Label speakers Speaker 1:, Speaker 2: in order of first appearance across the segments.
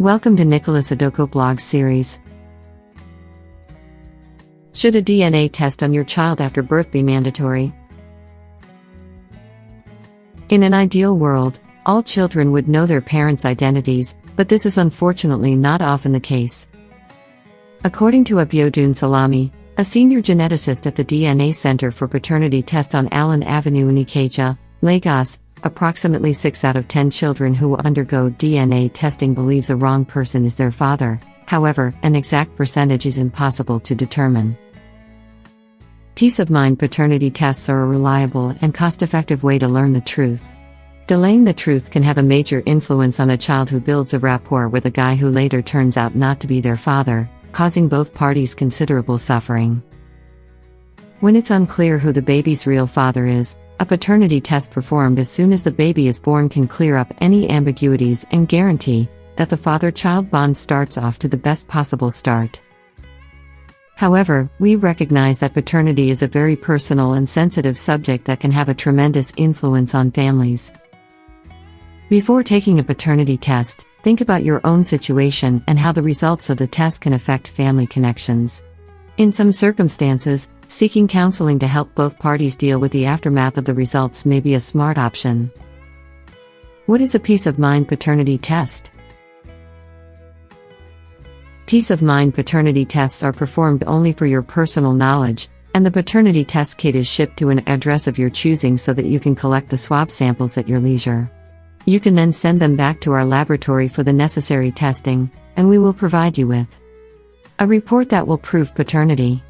Speaker 1: Welcome to Nicholas Adoko blog series. Should a DNA test on your child after birth be mandatory? In an ideal world, all children would know their parents' identities, but this is unfortunately not often the case. According to Abiodun Salami, a senior geneticist at the DNA Center for Paternity Test on Allen Avenue in Ikeja, Lagos, approximately 6 out of 10 children who undergo DNA testing believe the wrong person is their father. However, an exact percentage is impossible to determine. Peace of mind paternity tests are a reliable and cost-effective way to learn the truth. Delaying the truth can have a major influence on a child who builds a rapport with a guy who later turns out not to be their father, causing both parties considerable suffering. When it's unclear who the baby's real father is, a paternity test performed as soon as the baby is born can clear up any ambiguities and guarantee that the father-child bond starts off to the best possible start. However, we recognize that paternity is a very personal and sensitive subject that can have a tremendous influence on families. Before taking a paternity test, think about your own situation and how the results of the test can affect family connections. In some circumstances, seeking counseling to help both parties deal with the aftermath of the results may be a smart option. What is a peace of mind paternity test? Peace of mind paternity tests are performed only for your personal knowledge, and the paternity test kit is shipped to an address of your choosing so that you can collect the swab samples at your leisure. You can then send them back to our laboratory for the necessary testing, and we will provide you with a report that will prove paternity.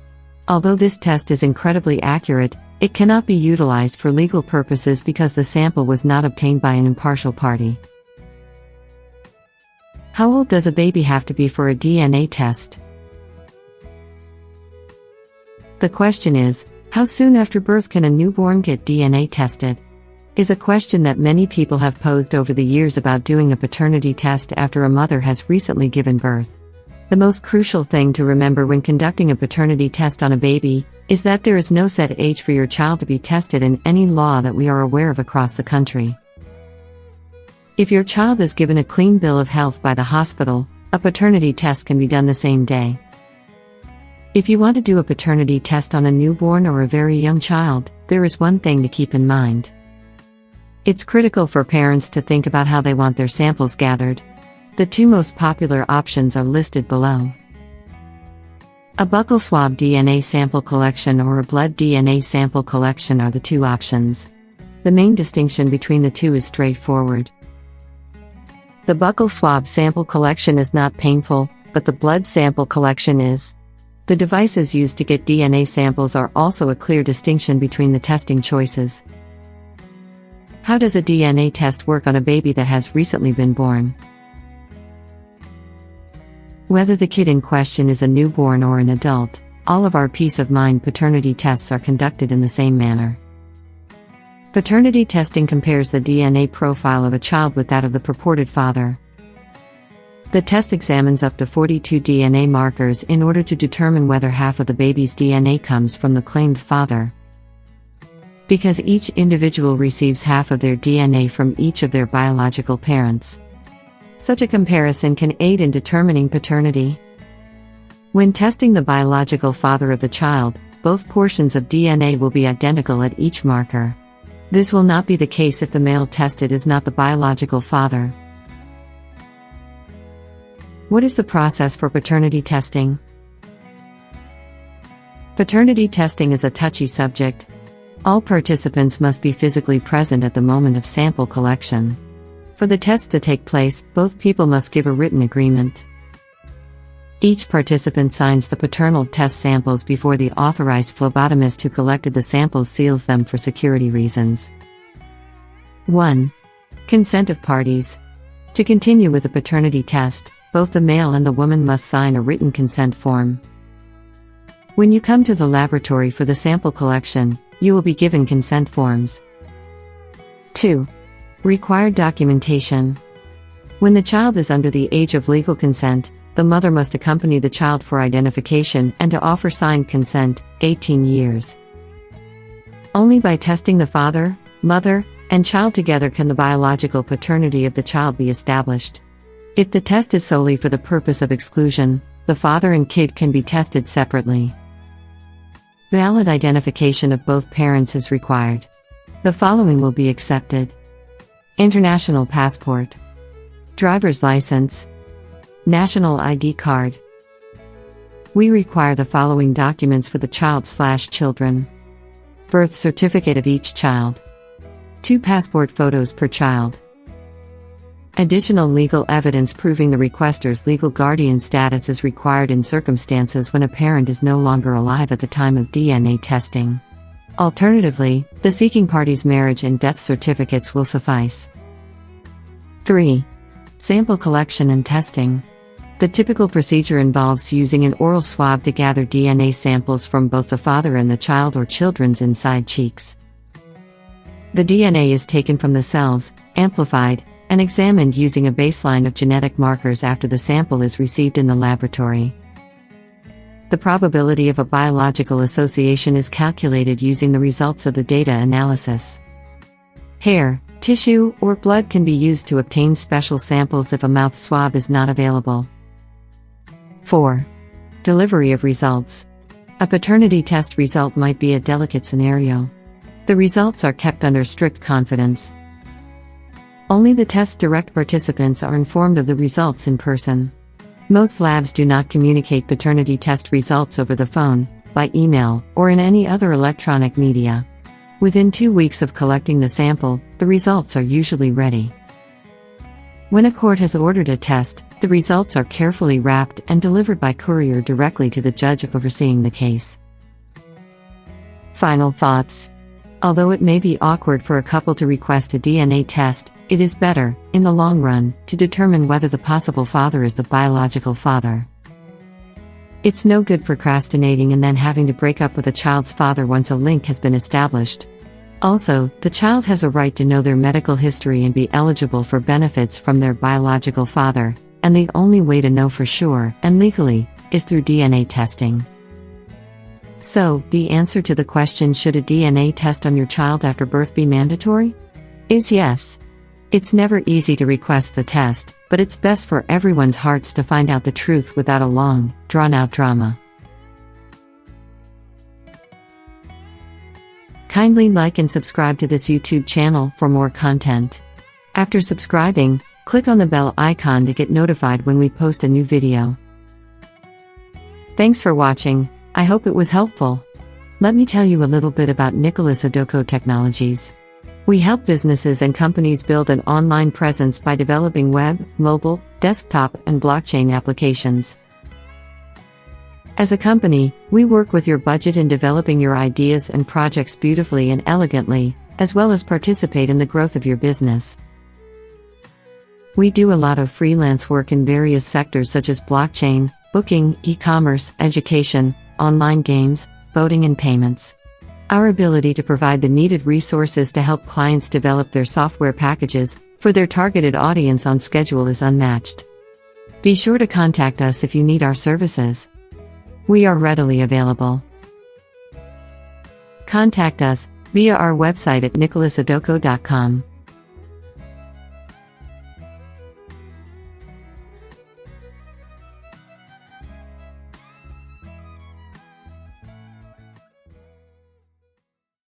Speaker 1: Although this test is incredibly accurate, it cannot be utilized for legal purposes because the sample was not obtained by an impartial party. How old does a baby have to be for a DNA test? The question is, how soon after birth can a newborn get DNA tested? Is a question that many people have posed over the years about doing a paternity test after a mother has recently given birth. The most crucial thing to remember when conducting a paternity test on a baby is that there is no set age for your child to be tested in any law that we are aware of across the country. If your child is given a clean bill of health by the hospital, a paternity test can be done the same day. If you want to do a paternity test on a newborn or a very young child, there is one thing to keep in mind. It's critical for parents to think about how they want their samples gathered. The two most popular options are listed below. A buccal swab DNA sample collection or a blood DNA sample collection are the two options. The main distinction between the two is straightforward. The buccal swab sample collection is not painful, but the blood sample collection is. The devices used to get DNA samples are also a clear distinction between the testing choices. How does a DNA test work on a baby that has recently been born? Whether the kid in question is a newborn or an adult, all of our peace of mind paternity tests are conducted in the same manner. Paternity testing compares the DNA profile of a child with that of the purported father. The test examines up to 42 DNA markers in order to determine whether half of the baby's DNA comes from the claimed father. Because each individual receives half of their DNA from each of their biological parents, such a comparison can aid in determining paternity. When testing the biological father of the child, both portions of DNA will be identical at each marker. This will not be the case if the male tested is not the biological father. What is the process for paternity testing? Paternity testing is a touchy subject. All participants must be physically present at the moment of sample collection. For the test to take place, both people must give a written agreement. Each participant signs the paternal test samples before the authorized phlebotomist who collected the samples seals them for security reasons. 1. Consent of parties. To continue with the paternity test, both the male and the woman must sign a written consent form. When you come to the laboratory for the sample collection, you will be given consent forms. 2. Required documentation. When the child is under the age of legal consent, the mother must accompany the child for identification and to offer signed consent, 18 years. Only by testing the father, mother, and child together can the biological paternity of the child be established. If the test is solely for the purpose of exclusion, the father and kid can be tested separately. Valid identification of both parents is required. The following will be accepted: international passport, driver's license, national ID card. We require the following documents for the child/children: birth certificate of each child, 2 passport photos per child. Additional legal evidence proving the requester's legal guardian status is required in circumstances when a parent is no longer alive at the time of DNA testing. Alternatively, the seeking party's marriage and death certificates will suffice. 3. Sample collection and testing. The typical procedure involves using an oral swab to gather DNA samples from both the father and the child or children's inside cheeks. The DNA is taken from the cells, amplified, and examined using a baseline of genetic markers after the sample is received in the laboratory. The probability of a biological association is calculated using the results of the data analysis. Hair, tissue, or blood can be used to obtain special samples if a mouth swab is not available. 4. Delivery of results. A paternity test result might be a delicate scenario. The results are kept under strict confidence. Only the test's direct participants are informed of the results in person. Most labs do not communicate paternity test results over the phone, by email, or in any other electronic media. Within 2 weeks of collecting the sample, the results are usually ready. When a court has ordered a test, the results are carefully wrapped and delivered by courier directly to the judge overseeing the case. Final thoughts. Although it may be awkward for a couple to request a DNA test, it is better, in the long run, to determine whether the possible father is the biological father. It's no good procrastinating and then having to break up with a child's father once a link has been established. Also, the child has a right to know their medical history and be eligible for benefits from their biological father, and the only way to know for sure, and legally, is through DNA testing. So, the answer to the question, should a DNA test on your child after birth be mandatory? Is yes. It's never easy to request the test, but it's best for everyone's hearts to find out the truth without a long, drawn-out drama. Kindly like and subscribe to this YouTube channel for more content. After subscribing, click on the bell icon to get notified when we post a new video. Thanks for watching. I hope it was helpful. Let me tell you a little bit about Nicholas Adoko Technologies. We help businesses and companies build an online presence by developing web, mobile, desktop, and blockchain applications. As a company, we work with your budget in developing your ideas and projects beautifully and elegantly, as well as participate in the growth of your business. We do a lot of freelance work in various sectors such as blockchain, booking, e-commerce, education, online games, voting and payments. Our ability to provide the needed resources to help clients develop their software packages for their targeted audience on schedule is unmatched. Be sure to contact us if you need our services. We are readily available. Contact us via our website at nicholasadoko.com.